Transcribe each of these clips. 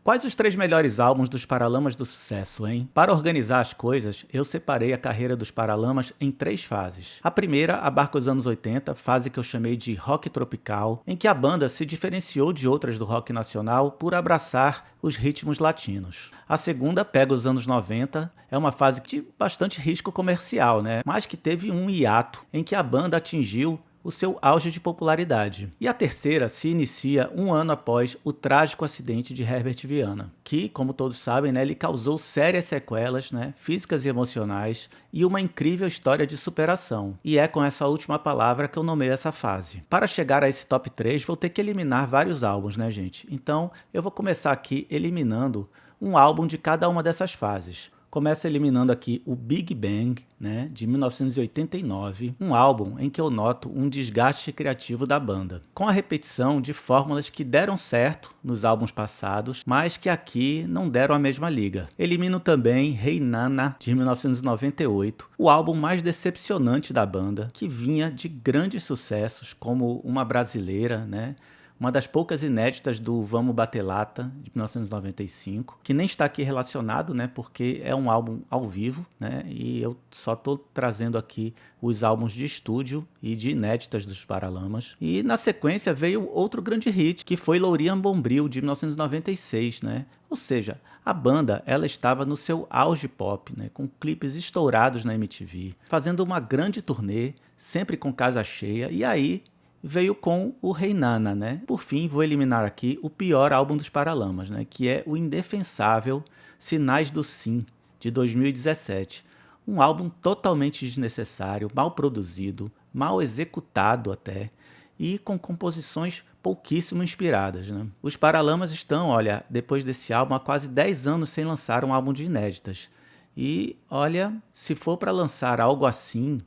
Quais os 3 melhores álbuns dos Paralamas do Sucesso, hein? Para organizar as coisas, eu separei a carreira dos Paralamas em 3 fases. A primeira abarca os anos 80, fase que eu chamei de rock tropical, em que a banda se diferenciou de outras do rock nacional por abraçar os ritmos latinos. A segunda pega os anos 90, é uma fase de bastante risco comercial, né? Mas que teve um hiato em que a banda atingiu o seu auge de popularidade. E a terceira se inicia um ano após o trágico acidente de Herbert Viana, que, como todos sabem, né, ele causou sérias sequelas, né, físicas e emocionais e uma incrível história de superação. E é com essa última palavra que eu nomeio essa fase. Para chegar a esse top 3, vou ter que eliminar vários álbuns, né, gente? Então, eu vou começar aqui eliminando um álbum de cada uma dessas fases. Começa eliminando aqui o Big Bang, né, de 1989, um álbum em que eu noto um desgaste criativo da banda, com a repetição de fórmulas que deram certo nos álbuns passados, mas que aqui não deram a mesma liga. Elimino também Hey Nana, de 1998, o álbum mais decepcionante da banda, que vinha de grandes sucessos, como Uma Brasileira, né, uma das poucas inéditas do Vamos Bater Lata, de 1995, que nem está aqui relacionado, né, porque é um álbum ao vivo, né, e eu só estou trazendo aqui os álbuns de estúdio e de inéditas dos Paralamas. E na sequência veio outro grande hit, que foi Lourinhã Bombril, de 1996, né? Ou seja, a banda ela estava no seu auge pop, né, com clipes estourados na MTV, fazendo uma grande turnê, sempre com casa cheia, e aí veio com o Hey Nana, né? Por fim, vou eliminar aqui o pior álbum dos Paralamas, né? Que é o indefensável Sinais do Sim, de 2017. Um álbum totalmente desnecessário, mal produzido, mal executado até, e com composições pouquíssimo inspiradas, né? Os Paralamas estão, olha, depois desse álbum, há quase 10 anos sem lançar um álbum de inéditas. E, olha, se for para lançar algo assim,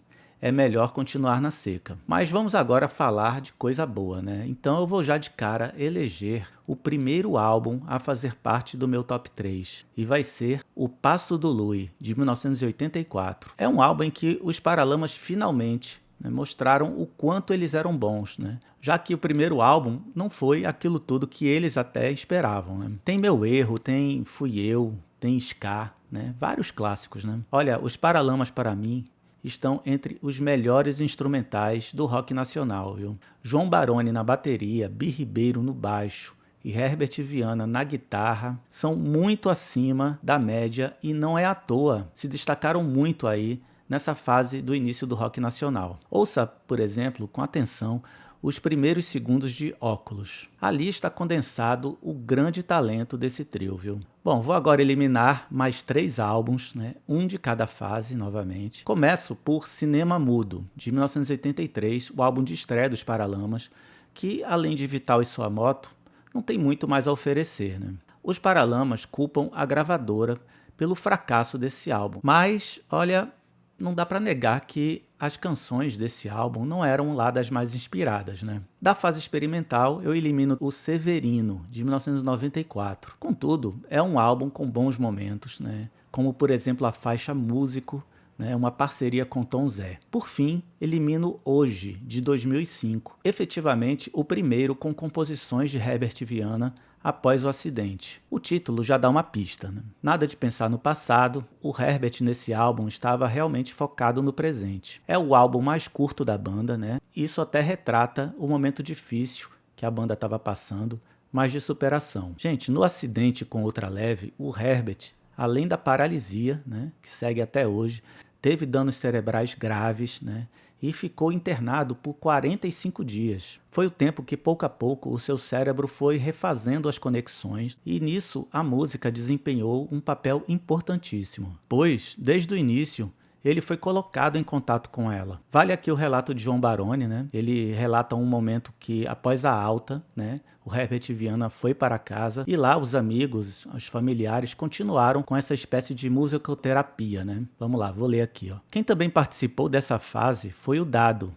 é melhor continuar na seca. Mas vamos agora falar de coisa boa, né? Então eu vou já de cara eleger o primeiro álbum a fazer parte do meu top 3. E vai ser O Passo do Lui, de 1984. É um álbum em que os Paralamas finalmente, né, mostraram o quanto eles eram bons, né? Já que o primeiro álbum não foi aquilo tudo que eles até esperavam, né? Tem Meu Erro, tem Fui Eu, tem Ska, né? Vários clássicos, né? Olha, os Paralamas para mim estão entre os melhores instrumentais do rock nacional, viu? João Baroni na bateria, Bi Ribeiro no baixo e Herbert Viana na guitarra são muito acima da média e não é à toa, se destacaram muito aí nessa fase do início do rock nacional. Ouça, por exemplo, com atenção, os primeiros segundos de Óculos. Ali está condensado o grande talento desse trio, viu? Bom, vou agora eliminar mais 3 álbuns, né? Um de cada fase, novamente. Começo por Cinema Mudo, de 1983, o álbum de estreia dos Paralamas, que, além de Vital e Sua Moto, não tem muito mais a oferecer, né? Os Paralamas culpam a gravadora pelo fracasso desse álbum, mas, olha, não dá para negar que as canções desse álbum não eram lá das mais inspiradas, né? Da fase experimental, eu elimino o Severino, de 1994. Contudo, é um álbum com bons momentos, né? Como, por exemplo, a faixa Músico, né? Uma parceria com Tom Zé. Por fim, elimino Hoje, de 2005. Efetivamente, o primeiro com composições de Herbert Viana, após o acidente. O título já dá uma pista, né? Nada de pensar no passado, o Herbert nesse álbum estava realmente focado no presente. É o álbum mais curto da banda, né? Isso até retrata o momento difícil que a banda estava passando, mas de superação. Gente, no acidente com Ultraleve, o Herbert, além da paralisia, né, que segue até hoje, teve danos cerebrais graves, né? E ficou internado por 45 dias. Foi o tempo que, pouco a pouco, o seu cérebro foi refazendo as conexões e nisso a música desempenhou um papel importantíssimo, pois, desde o início, ele foi colocado em contato com ela. Vale aqui o relato de João Baroni, né? Ele relata um momento que, após a alta, né, o Herbert Viana foi para casa e lá os amigos, os familiares continuaram com essa espécie de musicoterapia, né? Vamos lá, vou ler aqui, ó. Quem também participou dessa fase foi o Dado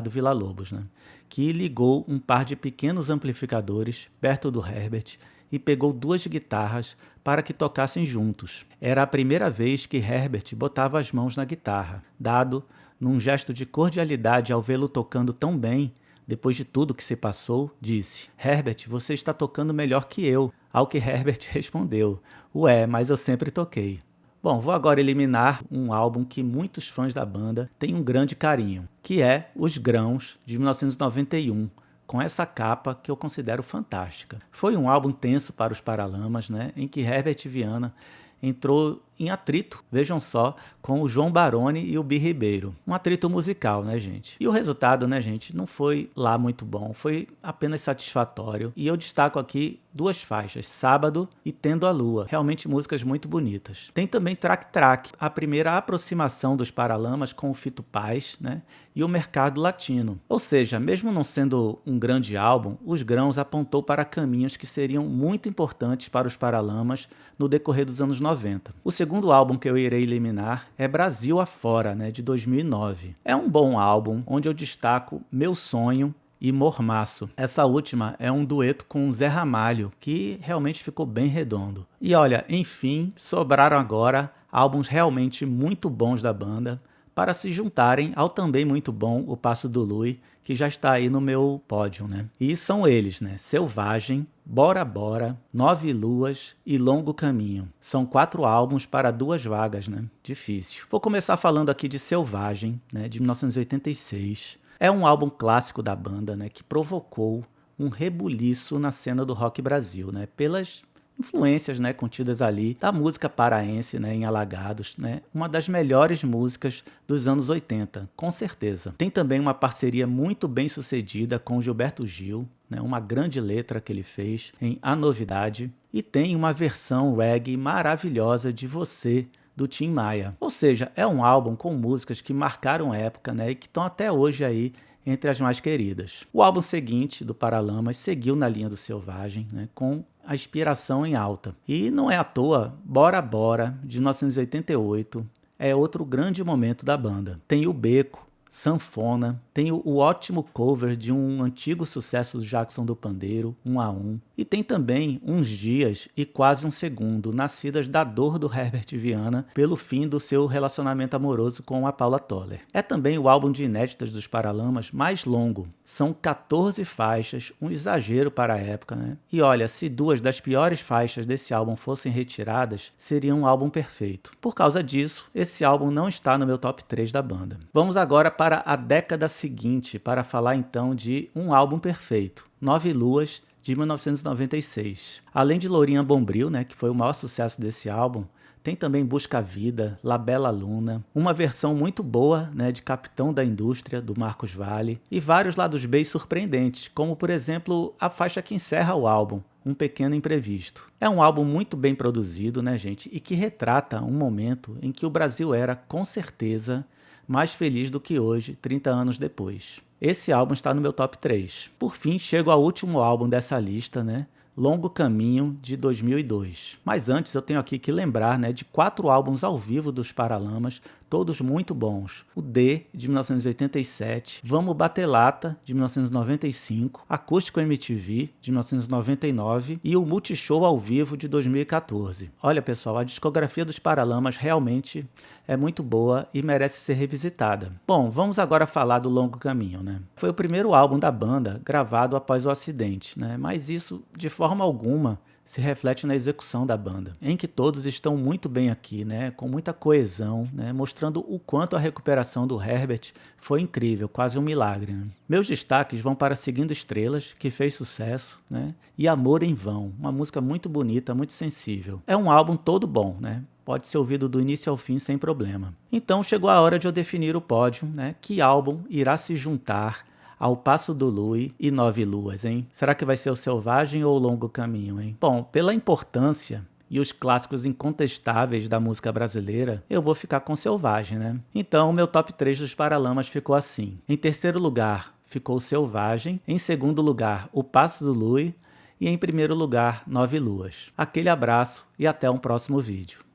Villa-Lobos, né? Que ligou um par de pequenos amplificadores perto do Herbert e pegou 2 guitarras para que tocassem juntos. Era a primeira vez que Herbert botava as mãos na guitarra. Dado, num gesto de cordialidade ao vê-lo tocando tão bem, depois de tudo que se passou, disse: Herbert, você está tocando melhor que eu. Ao que Herbert respondeu: ué, mas eu sempre toquei. Bom, vou agora eliminar um álbum que muitos fãs da banda têm um grande carinho, que é Os Grãos, de 1991, com essa capa que eu considero fantástica. Foi um álbum tenso para os Paralamas, né, em que Herbert Viana entrou em atrito, vejam só, com o João Baroni e o Bi Ribeiro. Um atrito musical, né, gente? E o resultado, né, gente, não foi lá muito bom, foi apenas satisfatório. E eu destaco aqui duas faixas, Sábado e Tendo a Lua, realmente músicas muito bonitas. Tem também Track Track, a primeira aproximação dos Paralamas com o Fito Paz, né, e o mercado latino. Ou seja, mesmo não sendo um grande álbum, Os Grãos apontou para caminhos que seriam muito importantes para os Paralamas no decorrer dos anos 90. O segundo álbum que eu irei eliminar é Brasil Afora, né, de 2009. É um bom álbum, onde eu destaco Meu Sonho e Mormaço. Essa última é um dueto com o Zé Ramalho, que realmente ficou bem redondo. E olha, enfim, sobraram agora álbuns realmente muito bons da banda, para se juntarem ao também muito bom O Passo do Lui, que já está aí no meu pódio, né? E são eles, né? Selvagem, Bora Bora, Nove Luas e Longo Caminho. São 4 álbuns para 2 vagas, né? Difícil. Vou começar falando aqui de Selvagem, né? De 1986. É um álbum clássico da banda, né? Que provocou um rebuliço na cena do rock Brasil, né? Pelas influências, né, contidas ali da música paraense, né, em Alagados, né, uma das melhores músicas dos anos 80, com certeza. Tem também uma parceria muito bem sucedida com Gilberto Gil, né, uma grande letra que ele fez em A Novidade, e tem uma versão reggae maravilhosa de Você, do Tim Maia. Ou seja, é um álbum com músicas que marcaram época, né, e que estão até hoje aí entre as mais queridas. O álbum seguinte, do Paralamas, seguiu na linha do Selvagem, né, com a inspiração em alta. E não é à toa, Bora Bora, de 1988, é outro grande momento da banda. Tem o Beco, Sanfona, tem o ótimo cover de um antigo sucesso do Jackson do Pandeiro, 1 a 1, e tem também Uns Dias e Quase um Segundo, nascidas da dor do Herbert Viana pelo fim do seu relacionamento amoroso com a Paula Toller. É também o álbum de inéditas dos Paralamas mais longo, são 14 faixas, um exagero para a época, né? E olha, se 2 das piores faixas desse álbum fossem retiradas, seria um álbum perfeito. Por causa disso, esse álbum não está no meu top 3 da banda. Vamos agora para a década seguinte, para falar então de um álbum perfeito, Nove Luas, de 1996. Além de Lourinha Bombril, né, que foi o maior sucesso desse álbum, tem também Busca a Vida, La Bela Luna, uma versão muito boa, né, de Capitão da Indústria, do Marcos Valle, e vários lados B surpreendentes, como por exemplo a faixa que encerra o álbum, Um Pequeno Imprevisto. É um álbum muito bem produzido, né, gente, e que retrata um momento em que o Brasil era, com certeza, mais feliz do que hoje, 30 anos depois. Esse álbum está no meu top 3. Por fim, chego ao último álbum dessa lista, né? Longo Caminho, de 2002. Mas antes eu tenho aqui que lembrar, né, de 4 álbuns ao vivo dos Paralamas, todos muito bons. O D, de 1987, Vamos Bater Lata, de 1995, Acústico MTV, de 1999 e o Multishow ao vivo, de 2014. Olha, pessoal, a discografia dos Paralamas realmente é muito boa e merece ser revisitada. Bom, vamos agora falar do Longo Caminho, né? Foi o primeiro álbum da banda gravado após o acidente, né? Mas isso, de forma alguma, se reflete na execução da banda, em que todos estão muito bem aqui, né, com muita coesão, né, mostrando o quanto a recuperação do Herbert foi incrível, quase um milagre. Né? Meus destaques vão para Seguindo Estrelas, que fez sucesso, né, e Amor em Vão, uma música muito bonita, muito sensível. É um álbum todo bom, né? Pode ser ouvido do início ao fim sem problema. Então chegou a hora de eu definir o pódio, né? Que álbum irá se juntar ao Passo do Lui e Nove Luas, hein? Será que vai ser o Selvagem ou o Longo Caminho, hein? Bom, pela importância e os clássicos incontestáveis da música brasileira, eu vou ficar com Selvagem, né? Então, o meu top 3 dos Paralamas ficou assim. Em terceiro lugar, ficou Selvagem. Em segundo lugar, o Passo do Lui. E em primeiro lugar, Nove Luas. Aquele abraço e até um próximo vídeo.